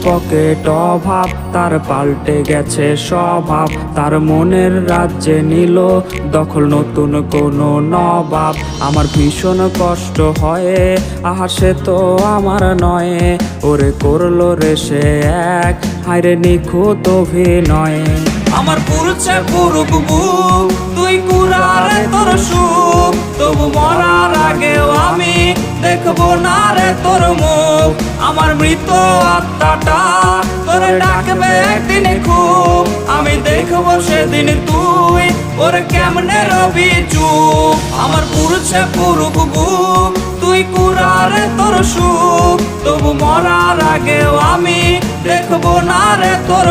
Pocket অভাব, তার পাল্টে গেছে স্বভাব। তার মনের রাজ্যে নিল দখল নতুন কোনো নবাব। আমার ভীষণ কষ্ট হয়, আহা সে তো আমার নয়। ওরে করলো রে সে এক, হায়রে নিখুঁত অভিনয়। আমার পুরুষে পুরুক বুক, তুই কুড়ারে তোর সুখ। তবু মরার আগেও আমি দেখবো না রে তোর মুখ। আমার মৃত আত্মাটা তোরে ডাকবে একদিন খুব। আমি দেখবো সেদিন তুই ওরে কেমনে রবি চুপ। আমার পুরুষে পুরুক বুক, তুই কুড়ারে তোর সুখ। তবু মরার আগেও আমি দেখবো না রে তোর